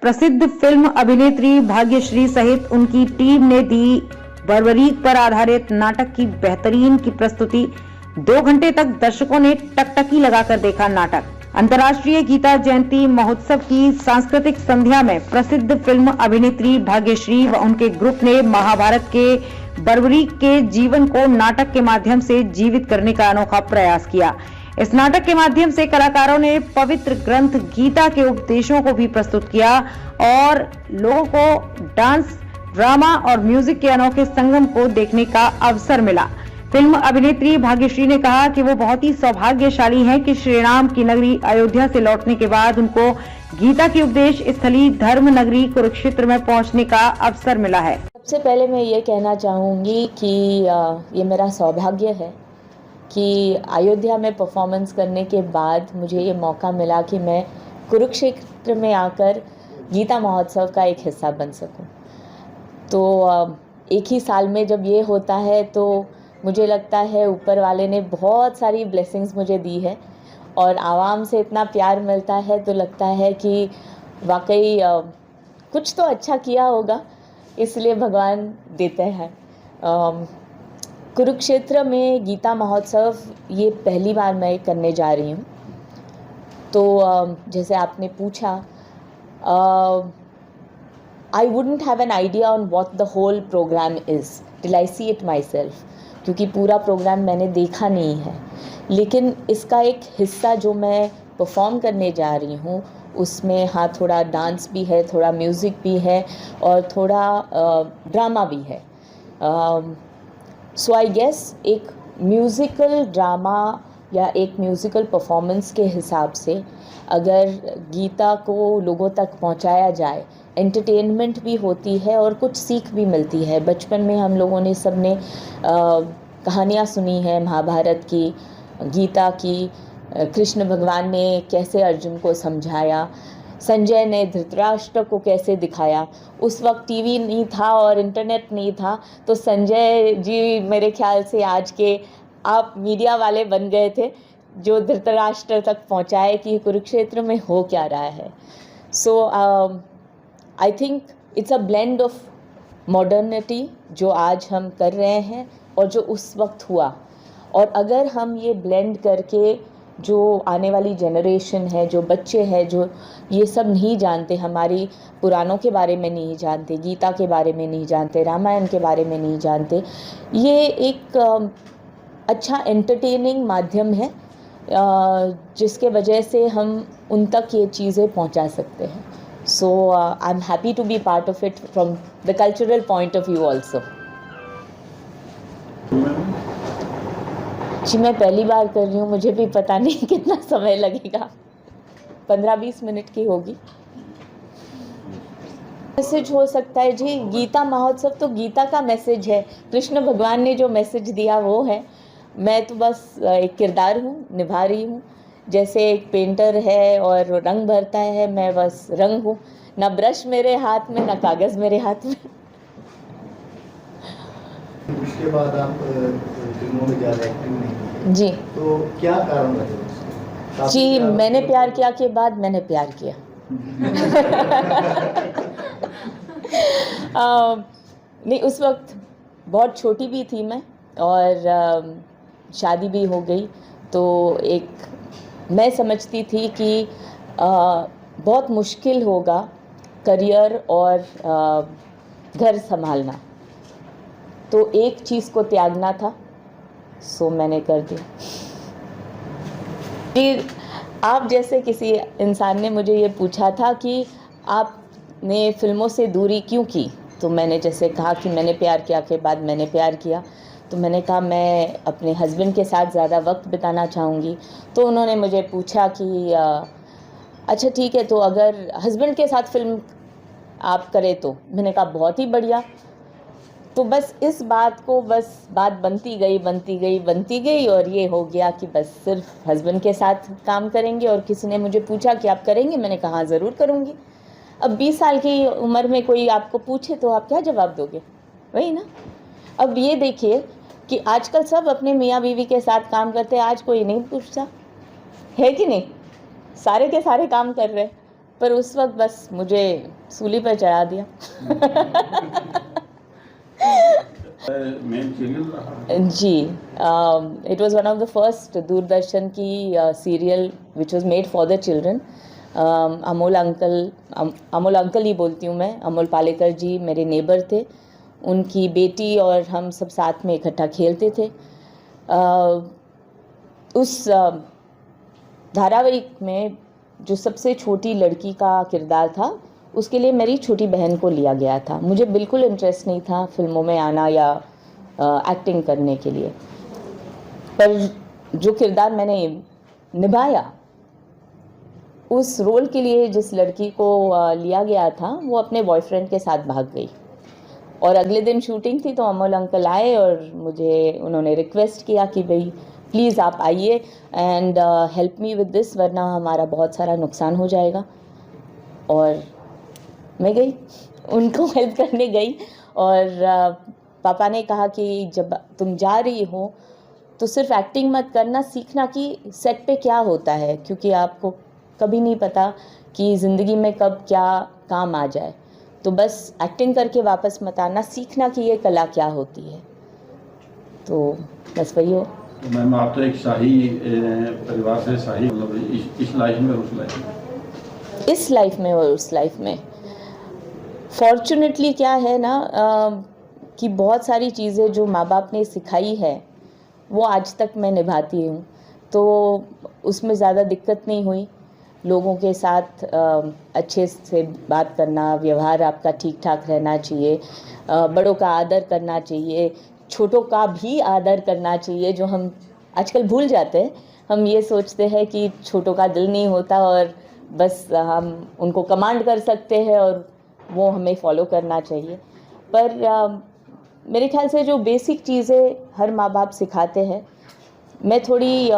प्रसिद्ध फिल्म अभिनेत्री भाग्यश्री सहित उनकी टीम ने दी बर्बरीक पर आधारित नाटक की बेहतरीन की प्रस्तुति। 2 घंटे तक दर्शकों ने टकटकी लगाकर देखा नाटक। अंतर्राष्ट्रीय गीता जयंती महोत्सव की सांस्कृतिक संध्या में प्रसिद्ध फिल्म अभिनेत्री भाग्यश्री व उनके ग्रुप ने महाभारत के बर्बरीक के जीवन को नाटक के माध्यम से जीवित करने का अनोखा प्रयास किया। इस नाटक के माध्यम से कलाकारों ने पवित्र ग्रंथ गीता के उपदेशों को भी प्रस्तुत किया और लोगों को डांस, ड्रामा और म्यूजिक के अनोखे संगम को देखने का अवसर मिला। फिल्म अभिनेत्री भाग्यश्री ने कहा कि वो बहुत ही सौभाग्यशाली हैं कि श्री राम की नगरी अयोध्या से लौटने के बाद उनको गीता की उपदेश स्थली धर्म नगरी कुरुक्षेत्र में पहुंचने का अवसर मिला है। सबसे पहले मैं ये कहना चाहूँगी कि ये मेरा सौभाग्य है कि अयोध्या में परफॉर्मेंस करने के बाद मुझे ये मौका मिला कि मैं कुरुक्षेत्र में आकर गीता महोत्सव का एक हिस्सा बन सकूं। तो एक ही साल में जब ये होता है तो मुझे लगता है ऊपर वाले ने बहुत सारी ब्लेसिंग्स मुझे दी है और आवाम से इतना प्यार मिलता है तो लगता है कि वाकई कुछ तो अच्छा किया होगा, इसलिए भगवान देते हैं। कुरुक्षेत्र में गीता महोत्सव ये पहली बार मैं करने जा रही हूँ। तो जैसे आपने पूछा, I wouldn't have an idea on what the whole program is till I see it myself, क्योंकि पूरा प्रोग्राम मैंने देखा नहीं है। लेकिन इसका एक हिस्सा जो मैं परफॉर्म करने जा रही हूँ उसमें हाँ थोड़ा डांस भी है, थोड़ा म्यूज़िक भी है और थोड़ा ड्रामा भी है। सो आई गेस एक म्यूज़िकल ड्रामा या एक म्यूज़िकल परफॉर्मेंस के हिसाब से अगर गीता को लोगों तक पहुंचाया जाए, एंटरटेनमेंट भी होती है और कुछ सीख भी मिलती है। बचपन में हम लोगों ने सबने कहानियाँ सुनी है महाभारत की, गीता की, कृष्ण भगवान ने कैसे अर्जुन को समझाया, संजय ने धृतराष्ट्र को कैसे दिखाया। उस वक्त टीवी नहीं था और इंटरनेट नहीं था, तो संजय जी मेरे ख्याल से आज के आप मीडिया वाले बन गए थे जो धृतराष्ट्र तक पहुंचाए कि कुरुक्षेत्र में हो क्या रहा है। So I think it's a blend of modernity जो आज हम कर रहे हैं और जो उस वक्त हुआ, और अगर हम ये ब्लेंड करके जो आने वाली जनरेशन है, जो बच्चे हैं जो ये सब नहीं जानते, हमारी पुराणों के बारे में नहीं जानते, गीता के बारे में नहीं जानते, रामायण के बारे में नहीं जानते, ये एक अच्छा एंटरटेनिंग माध्यम है जिसके वजह से हम उन तक ये चीज़ें पहुंचा सकते हैं। So I am happy to be part of it from the cultural point of view also. जी मैं पहली बार कर रही हूँ, मुझे भी पता नहीं कितना समय लगेगा, 15-20 मिनट की होगी। मैसेज हो सकता है जी, गीता महोत्सव तो गीता का मैसेज है, कृष्ण भगवान ने जो मैसेज दिया वो है। मैं तो बस एक किरदार हूँ, निभा रही हूँ। जैसे एक पेंटर है और रंग भरता है, मैं बस रंग हूँ, ना ब्रश मेरे हाथ में ना कागज़ मेरे हाथ में। उसके बाद आप फिल्मों में ज़्यादा एक्टिव नहीं जी, तो क्या कारण रहे? जी मैंने प्यार किया के बाद मैंने प्यार किया। नहीं, उस वक्त बहुत छोटी भी थी मैं और शादी भी हो गई, तो एक मैं समझती थी कि बहुत मुश्किल होगा करियर और घर संभालना, तो एक चीज़ को त्यागना था, सो मैंने कर दिया। फिर आप जैसे किसी इंसान ने मुझे ये पूछा था कि आपने फिल्मों से दूरी क्यों की, तो मैंने जैसे कहा कि मैंने प्यार किया के बाद मैंने प्यार किया, तो मैंने कहा मैं अपने हस्बैंड के साथ ज़्यादा वक्त बिताना चाहूँगी। तो उन्होंने मुझे पूछा कि अच्छा ठीक है, तो अगर हस्बैंड के साथ फिल्म आप करें तो। मैंने कहा बहुत ही बढ़िया। तो बस इस बात को बात बनती गई और ये हो गया कि बस सिर्फ हस्बैंड के साथ काम करेंगे। और किसी ने मुझे पूछा कि आप करेंगे, मैंने कहा हाँ ज़रूर करूँगी। अब 20 साल की उम्र में कोई आपको पूछे तो आप क्या जवाब दोगे, वही ना। अब ये देखिए कि आजकल सब अपने मियाँ बीवी के साथ काम करते हैं, आज कोई नहीं पूछता है कि नहीं, सारे के सारे काम कर रहे हैं। पर उस वक्त बस मुझे सूली पर चढ़ा दिया। मेन सीरियल रहा। जी, it was one of the first Doordarshan की serial which was made for the children. Amol uncle ही बोलती हूँ मैं, अमोल पालेकर जी मेरे नेबर थे, उनकी बेटी और हम सब साथ में इकट्ठा खेलते थे। उस धारावाहिक में जो सबसे छोटी लड़की का किरदार था, उसके लिए मेरी छोटी बहन को लिया गया था। मुझे बिल्कुल इंटरेस्ट नहीं था फिल्मों में आना या एक्टिंग करने के लिए, पर जो किरदार मैंने निभाया, उस रोल के लिए जिस लड़की को लिया गया था वो अपने बॉयफ्रेंड के साथ भाग गई। और अगले दिन शूटिंग थी तो अमोल अंकल आए और मुझे उन्होंने रिक्वेस्ट किया कि भाई प्लीज़ आप आइए and help me with this, वरना हमारा बहुत सारा नुकसान हो जाएगा। और मैं गई, उनको हेल्प करने गई। और पापा ने कहा कि जब तुम जा रही हो तो सिर्फ एक्टिंग मत करना, सीखना कि सेट पे क्या होता है, क्योंकि आपको कभी नहीं पता कि ज़िंदगी में कब क्या काम आ जाए। तो बस एक्टिंग करके वापस मत आना, सीखना कि ये कला क्या होती है। तो बस वही हो। तो मैम आप तो एक शाही परिवार से, शाही मतलब इस लाइफ में और उस लाइफ में, इस लाइफ में और उस लाइफ में फॉर्चुनेटली क्या है ना कि बहुत सारी चीज़ें जो माँ बाप ने सिखाई है वो आज तक मैं निभाती हूँ, तो उसमें ज़्यादा दिक्कत नहीं हुई। लोगों के साथ अच्छे से बात करना, व्यवहार आपका ठीक ठाक रहना चाहिए, बड़ों का आदर करना चाहिए, छोटों का भी आदर करना चाहिए, जो हम आजकल भूल जाते हैं। हम ये सोचते हैं कि छोटों का दिल नहीं होता और बस हम उनको कमांड कर सकते हैं और वो हमें फॉलो करना चाहिए। पर मेरे ख्याल से जो बेसिक चीज़ें हर माँ बाप सिखाते हैं, मैं थोड़ी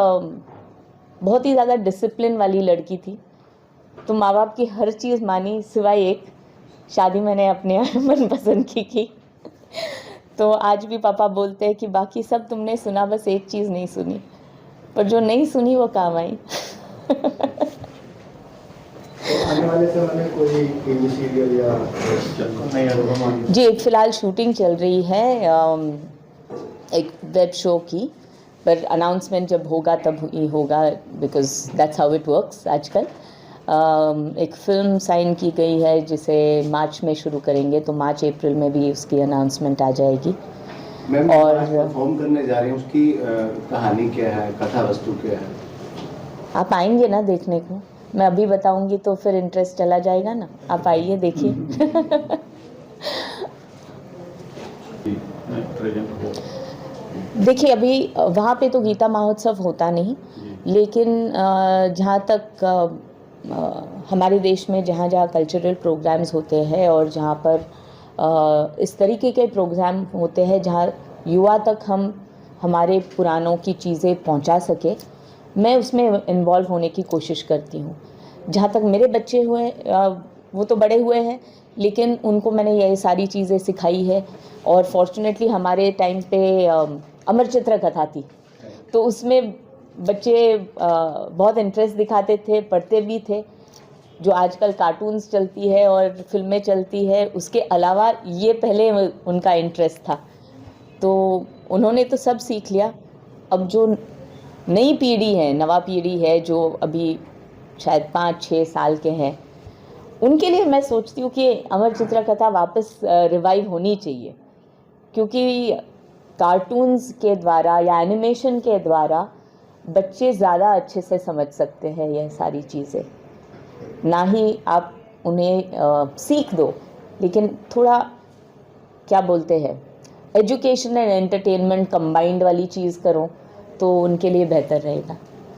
बहुत ही ज़्यादा डिसिप्लिन वाली लड़की थी, तो माँ बाप की हर चीज़ मानी सिवाय एक, शादी मैंने अपने मनपसंद की। तो आज भी पापा बोलते हैं कि बाकी सब तुमने सुना, बस एक चीज़ नहीं सुनी, पर जो नहीं सुनी वो काम आई। तो आने वाले समय में कोई टीवी सीरियल या नई एल्बम? जी, फिलहाल शूटिंग चल रही है एक वेब शो की, पर अनाउंसमेंट जब होगा तब ही होगा, because that's how it works आजकल। एक फिल्म साइन की गई है जिसे मार्च में शुरू करेंगे, तो मार्च अप्रैल में भी उसकी अनाउंसमेंट आ जाएगी। मैम, और परफॉर्म करने जा रहे हैं, उसकी कहानी क्या है, कथा वस्तु क्या है? आप आएंगे ना देखने को? मैं अभी बताऊंगी तो फिर इंटरेस्ट चला जाएगा ना। आप आइए, देखिए। देखिए, अभी वहाँ पे तो गीता महोत्सव होता नहीं, लेकिन जहाँ तक हमारे देश में जहाँ जहाँ कल्चरल प्रोग्राम्स होते हैं और जहाँ पर इस तरीके के प्रोग्राम होते हैं जहाँ युवा तक हम हमारे पुरानों की चीज़ें पहुँचा सके, मैं उसमें इन्वॉल्व होने की कोशिश करती हूँ। जहाँ तक मेरे बच्चे हुए वो तो बड़े हुए हैं, लेकिन उनको मैंने ये सारी चीज़ें सिखाई है। और फॉर्चुनेटली हमारे टाइम पे अमर चित्र कथा थी, तो उसमें बच्चे बहुत इंटरेस्ट दिखाते थे, पढ़ते भी थे। जो आजकल कार्टून्स चलती है और फिल्में चलती है, उसके अलावा ये पहले उनका इंटरेस्ट था, तो उन्होंने तो सब सीख लिया। अब जो नई पीढ़ी है, नवा पीढ़ी है, जो अभी शायद 5-6 साल के हैं, उनके लिए मैं सोचती हूँ कि अमर चित्र कथा वापस रिवाइव होनी चाहिए, क्योंकि कार्टून्स के द्वारा या एनिमेशन के द्वारा बच्चे ज़्यादा अच्छे से समझ सकते हैं यह सारी चीज़ें। ना ही आप उन्हें सीख दो, लेकिन थोड़ा क्या बोलते हैं, एजुकेशन एंड एंटरटेनमेंट कंबाइंड वाली चीज़ करो तो उनके लिए बेहतर रहेगा।